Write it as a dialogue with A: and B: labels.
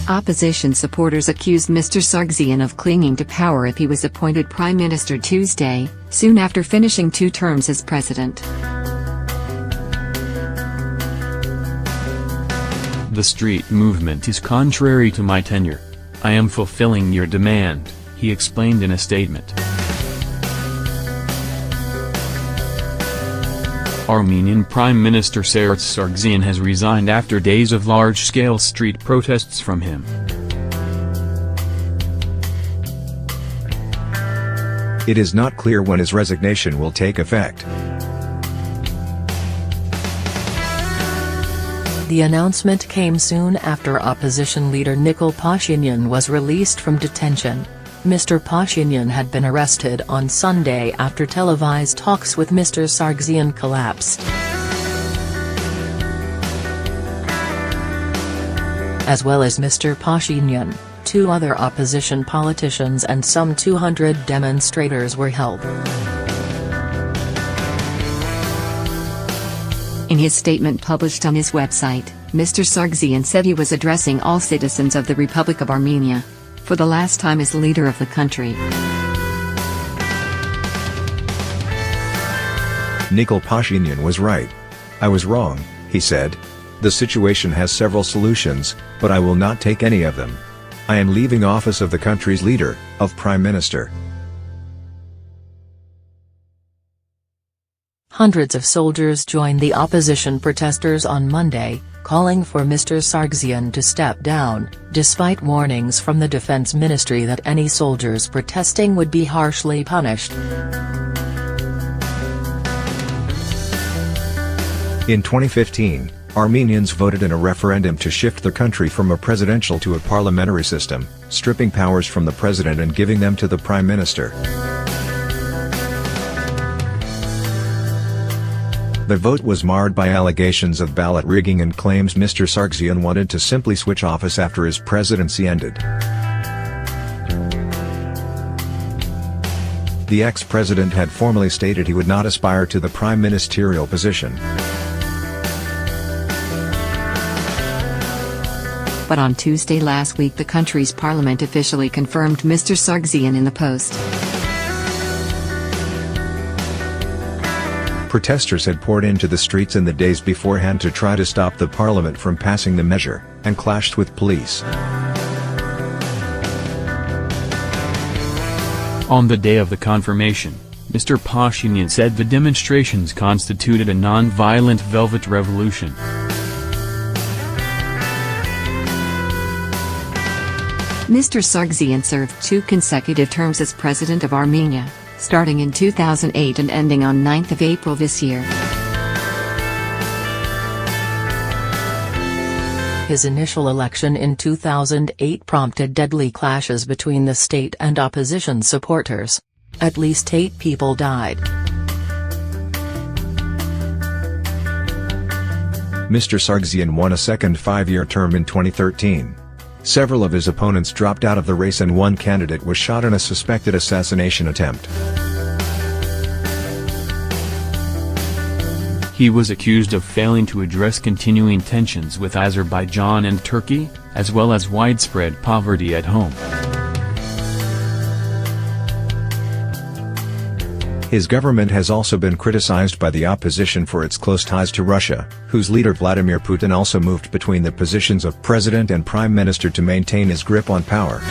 A: Opposition supporters accused Mr. Sargsyan of clinging to power if he was appointed Prime Minister Tuesday, soon after finishing 2 terms as president.
B: The street movement is contrary to my tenure. I am fulfilling your demand, he explained in a statement. Armenian Prime Minister Serzh Sargsyan has resigned after days of large-scale street protests from him.
C: It is not clear when his resignation will take effect.
D: The announcement came soon after opposition leader Nikol Pashinyan was released from detention. Mr. Pashinyan had been arrested on Sunday after televised talks with Mr. Sargsyan collapsed. As well as Mr. Pashinyan, 2 other opposition politicians and some 200 demonstrators were held.
A: In his statement published on his website, Mr. Sargsyan said he was addressing all citizens of the Republic of Armenia, for the last time as leader of the country.
C: Nikol Pashinyan was right. I was wrong, he said. The situation has several solutions, but I will not take any of them. I am leaving office of the country's leader, of Prime Minister.
D: Hundreds of soldiers joined the opposition protesters on Monday, calling for Mr. Sargsyan to step down, despite warnings from the Defense Ministry that any soldiers protesting would be harshly punished.
C: In 2015, Armenians voted in a referendum to shift the country from a presidential to a parliamentary system, stripping powers from the president and giving them to the prime minister. The vote was marred by allegations of ballot rigging and claims Mr. Sargsyan wanted to simply switch office after his presidency ended. The ex-president had formally stated he would not aspire to the prime ministerial position.
A: But on Tuesday last week the country's parliament officially confirmed Mr. Sargsyan in the post.
C: Protesters had poured into the streets in the days beforehand to try to stop the parliament from passing the measure, and clashed with police.
B: On the day of the confirmation, Mr. Pashinyan said the demonstrations constituted a non-violent velvet revolution.
A: Mr. Sargsyan served 2 consecutive terms as president of Armenia, starting in 2008 and ending on 9th of April this year.
D: His initial election in 2008 prompted deadly clashes between the state and opposition supporters. At least 8 people died.
C: Mr. Sargsyan won a second 5-year term in 2013. Several of his opponents dropped out of the race and one candidate was shot in a suspected assassination attempt.
B: He was accused of failing to address continuing tensions with Azerbaijan and Turkey, as well as widespread poverty at home.
C: His government has also been criticized by the opposition for its close ties to Russia, whose leader Vladimir Putin also moved between the positions of president and prime minister to maintain his grip on power.